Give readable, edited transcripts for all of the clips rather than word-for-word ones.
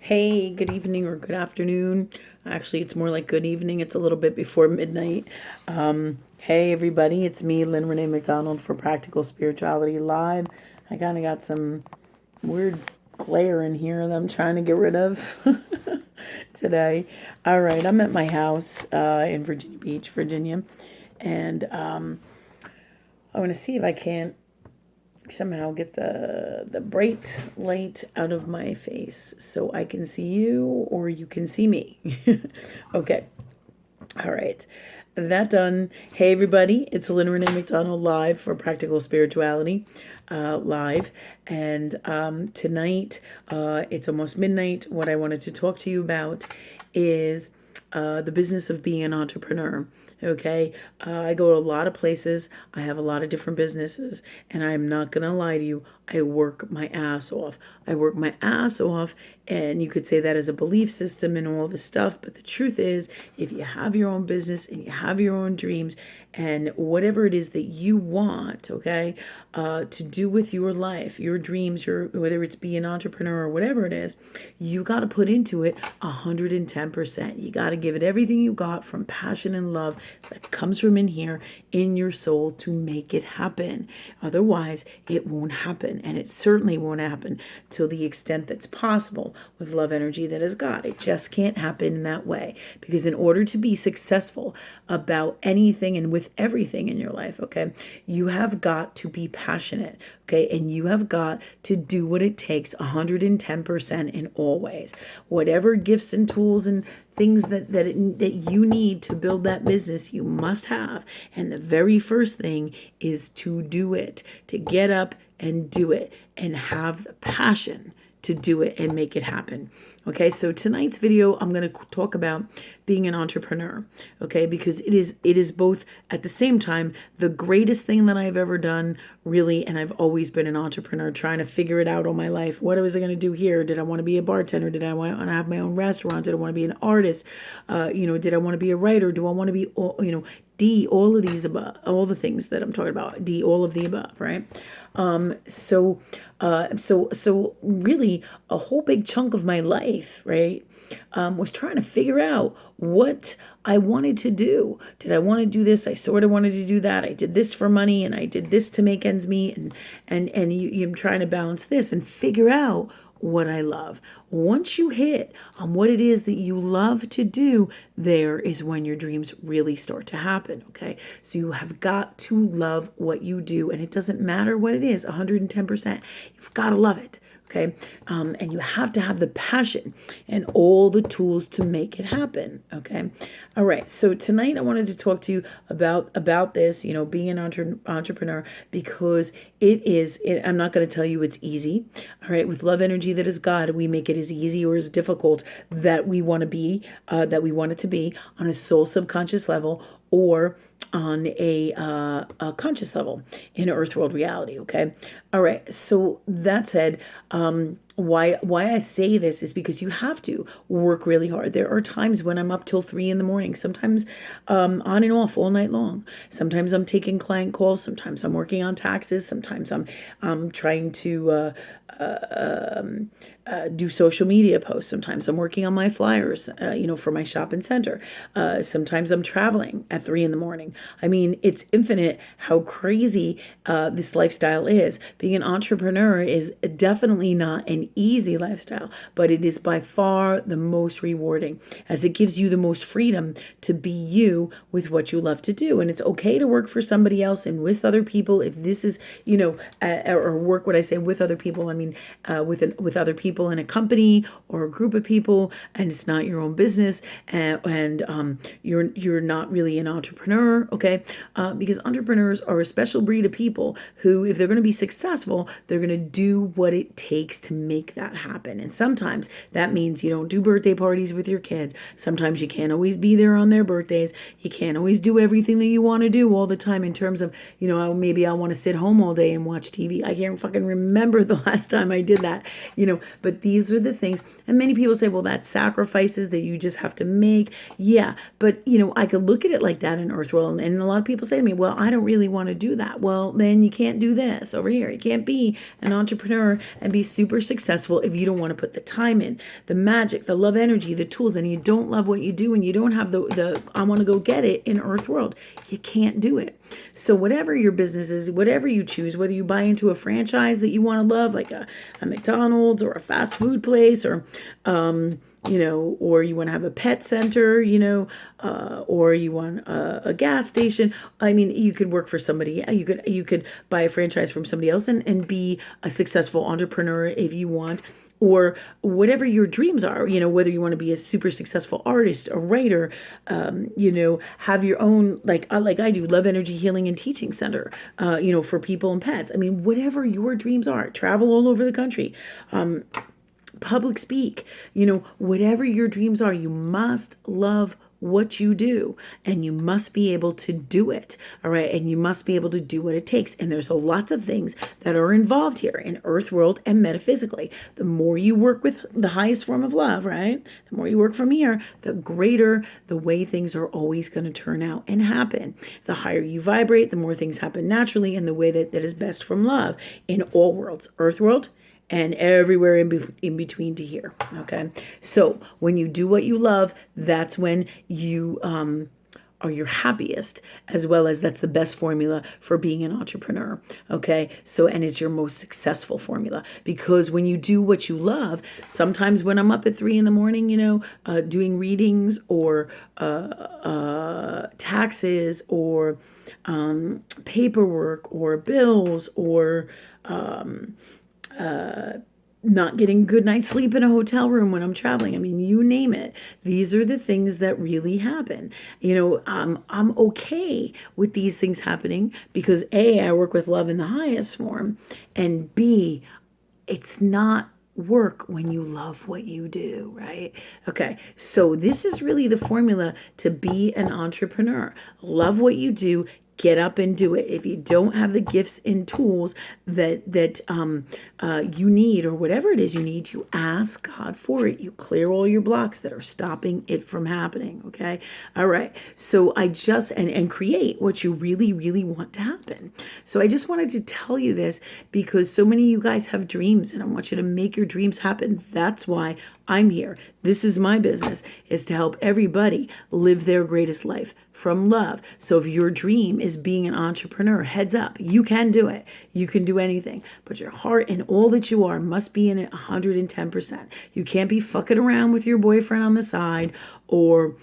Hey, good evening or good afternoon. Actually, it's more like good evening. It's a little bit before midnight. Hey, everybody, it's me, Lynn Renee McDonald for Practical Spirituality Live. I kind of got some weird glare in here that I'm trying to get rid of today. All right, I'm at my house in Virginia Beach, Virginia, and I want to see if I can't somehow get the bright light out of my face so I can see you or you can see me. Okay. All right. That done. Hey everybody, it's Lynn Renee McDonald live for Practical Spirituality live. And tonight, it's almost midnight. What I wanted to talk to you about is the business of being an entrepreneur. Okay, I go to a lot of places. I have a lot of different businesses, and I'm not gonna lie to you. I work my ass off. I work my ass off, and you could say that as a belief system and all this stuff. But the truth is, if you have your own business and you have your own dreams and whatever it is that you want, okay, to do with your life, your dreams, whether it's be an entrepreneur or whatever it is, you got to put into it 110%. You got to give it everything you got from passion and love that comes from in here in your soul to make it happen. Otherwise, it won't happen, and it certainly won't happen to the extent that's possible with love energy that is God. It just can't happen in that way, because in order to be successful about anything and with everything in your life, okay, you have got to be passionate, okay, and you have got to do what it takes 110% in all ways. Whatever gifts and tools and things that you need to build that business, you must have. And the very first thing is to do it, to get up and do it and have the passion to do it and make it happen. Okay, so tonight's video, I'm going to talk about being an entrepreneur, okay, because it is both at the same time the greatest thing that I've ever done, really, and I've always been an entrepreneur trying to figure it out all my life. What was I going to do here? Did I want to be a bartender? Did I want to have my own restaurant? Did I want to be an artist? Did I want to be a writer? Do I want to be, D, all of these above, all the things that I'm talking about, D, all of the above, right? So really a whole big chunk of my life, right, was trying to figure out what I wanted to do. Did I want to do this? I sort of wanted to do that. I did this for money and I did this to make ends meet, and you're trying to balance this and figure out what I love. Once you hit on what it is that you love to do, there is when your dreams really start to happen, okay? So you have got to love what you do, and it doesn't matter what it is, 110%. You've got to love it, okay? And you have to have the passion and all the tools to make it happen, okay? All right, so tonight I wanted to talk to you about this, being an entrepreneur, because I'm not going to tell you it's easy, all right? With love energy that is God, we make it as easy or as difficult that we want to be, that we want it to be on a soul subconscious level or on a conscious level in earth world reality, okay? All right, so that said, why I say this is because you have to work really hard. There are times when I'm up till 3 a.m, sometimes on and off all night long. Sometimes I'm taking client calls, sometimes I'm working on taxes, sometimes I'm trying to do social media posts. Sometimes I'm working on my flyers, for my shop and center. Sometimes I'm traveling at 3 a.m. I mean, it's infinite how crazy this lifestyle is. Being an entrepreneur is definitely not an easy lifestyle, but it is by far the most rewarding, as it gives you the most freedom to be you with what you love to do. And it's okay to work for somebody else and with other people if this is, or work, what I say with other people, I mean, with other people in a company or a group of people, and it's not your own business, and you're not really an entrepreneur, okay? Because entrepreneurs are a special breed of people who, if they're going to be successful, they're going to do what it takes to make that happen. And sometimes that means you don't do birthday parties with your kids. Sometimes you can't always be there on their birthdays. You can't always do everything that you want to do all the time, in terms of, maybe I want to sit home all day and watch TV. I can't fucking remember the last time I did that, But these are the things, and many people say, well, that's sacrifices that you just have to make. Yeah, but I could look at it like that in Earthworld, and a lot of people say to me, well, I don't really want to do that. Well, then you can't do this over here. You can't be an entrepreneur and be super successful if you don't want to put the time in, the magic, the love energy, the tools, and you don't love what you do, and you don't have the I want to go get it in Earthworld. You can't do it. So whatever your business is, whatever you choose, whether you buy into a franchise that you want to love, like a McDonald's or a fast food place, or or you want to have a pet center, or you want a gas station. I mean, you could work for somebody. You could buy a franchise from somebody else and be a successful entrepreneur if you want. Or whatever your dreams are, whether you want to be a super successful artist, a writer, have your own, like I do, love energy healing and teaching center, for people and pets. I mean, whatever your dreams are, travel all over the country, public speak, whatever your dreams are, you must love what you do, and you must be able to do it. All right. And you must be able to do what it takes. And there's a lots of things that are involved here in Earth world and metaphysically. The more you work with the highest form of love, right? The more you work from here, the greater the way things are always going to turn out and happen. The higher you vibrate, the more things happen naturally in the way that is best from love in all worlds, Earth world, and everywhere in between to here. Okay. So when you do what you love, that's when you are your happiest, as well as that's the best formula for being an entrepreneur. Okay. So, and it's your most successful formula, because when you do what you love, sometimes when I'm up at 3 a.m, doing readings or taxes or paperwork or bills or not getting good night's sleep in a hotel room when I'm traveling. I mean, you name it. These are the things that really happen. I'm okay with these things happening because A, I work with love in the highest form, and B, it's not work when you love what you do, right? Okay, so this is really the formula to be an entrepreneur. Love what you do. Get up and do it. If you don't have the gifts and tools that you need, or whatever it is you need, you ask God for it. You clear all your blocks that are stopping it from happening. Okay. All right. So I just and create what you really, really want to happen. So I just wanted to tell you this because so many of you guys have dreams, and I want you to make your dreams happen. That's why I'm here. This is my business, is to help everybody live their greatest life from love. So if your dream is being an entrepreneur, heads up, you can do it. You can do anything, but your heart and all that you are must be in it 110%. You can't be fucking around with your boyfriend on the side, or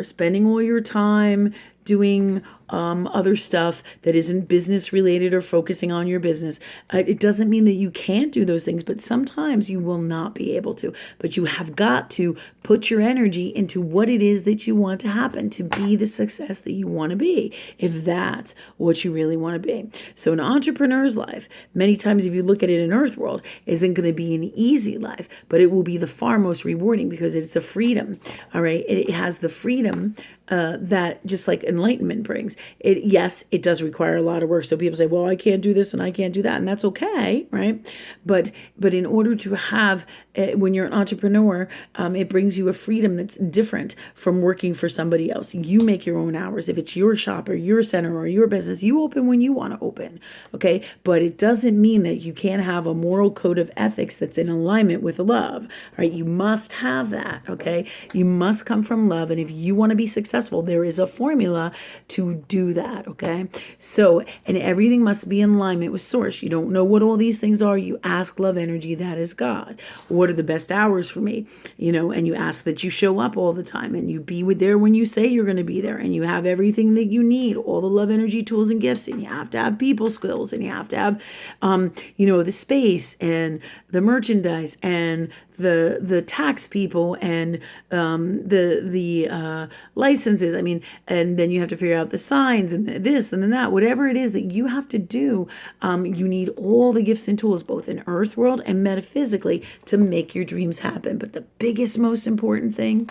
spending all your time doing other stuff that isn't business related or focusing on your business. It doesn't mean that you can't do those things, but sometimes you will not be able to. But you have got to put your energy into what it is that you want to happen to be the success that you want to be, if that's what you really want to be. So an entrepreneur's life, many times if you look at it in Earth World, isn't going to be an easy life, but it will be the far most rewarding because it's the freedom. All right. It has the freedom that just like enlightenment brings. Yes, it does require a lot of work. So people say, well, I can't do this and I can't do that. And that's okay, right? But in order to have, when you're an entrepreneur, it brings you a freedom that's different from working for somebody else. You make your own hours. If it's your shop or your center or your business, you open when you want to open, okay? But it doesn't mean that you can't have a moral code of ethics that's in alignment with love, right? You must have that, okay? You must come from love. And if you want to be successful, there is a formula to do that, okay? So, and everything must be in alignment with source. You don't know what all these things are. You ask love energy, that is God. What are the best hours for me? And you ask that you show up all the time and you be there when you say you're going to be there, and you have everything that you need, all the love energy tools and gifts, and you have to have people skills, and you have to have, the space and the merchandise and the tax people and the licenses. I mean, and then you have to figure out the signs and this and then that, whatever it is that you have to do. You need all the gifts and tools, both in Earth world and metaphysically, to make your dreams happen. But the biggest, most important thing,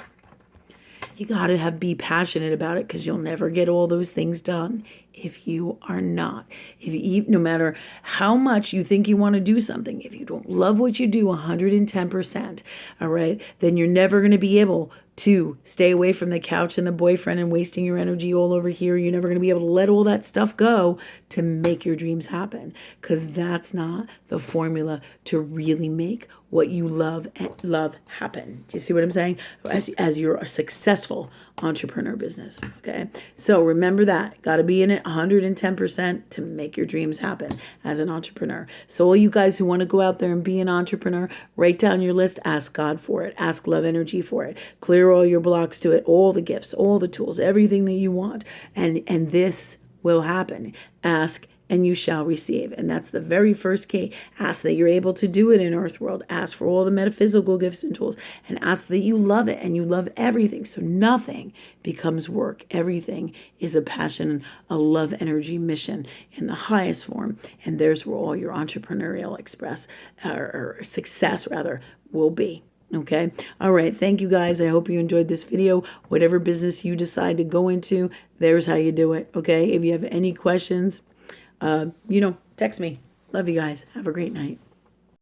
you got to be passionate about it, because you'll never get all those things done if you are not. If you, no matter how much you think you want to do something, if you don't love what you do 110%, all right, then you're never going to be able to stay away from the couch and the boyfriend and wasting your energy all over here. You're never going to be able to let all that stuff go to make your dreams happen, because that's not the formula to really make what you love happen. Do you see what I'm saying? As you're a successful entrepreneur business. Okay. So remember that. Got to be in it 110% to make your dreams happen as an entrepreneur. So all you guys who want to go out there and be an entrepreneur, write down your list, ask God for it, ask love energy for it, clear all your blocks to it, all the gifts, all the tools, everything that you want. And this will happen. Ask and you shall receive. And that's the very first key. Ask that you're able to do it in Earth World. Ask for all the metaphysical gifts and tools, and ask that you love it and you love everything. So nothing becomes work. Everything is a passion, a love energy mission in the highest form. And there's where all your entrepreneurial or success rather will be. Okay. All right. Thank you guys. I hope you enjoyed this video. Whatever business you decide to go into, there's how you do it. Okay. If you have any questions, text me. Love you guys. Have a great night.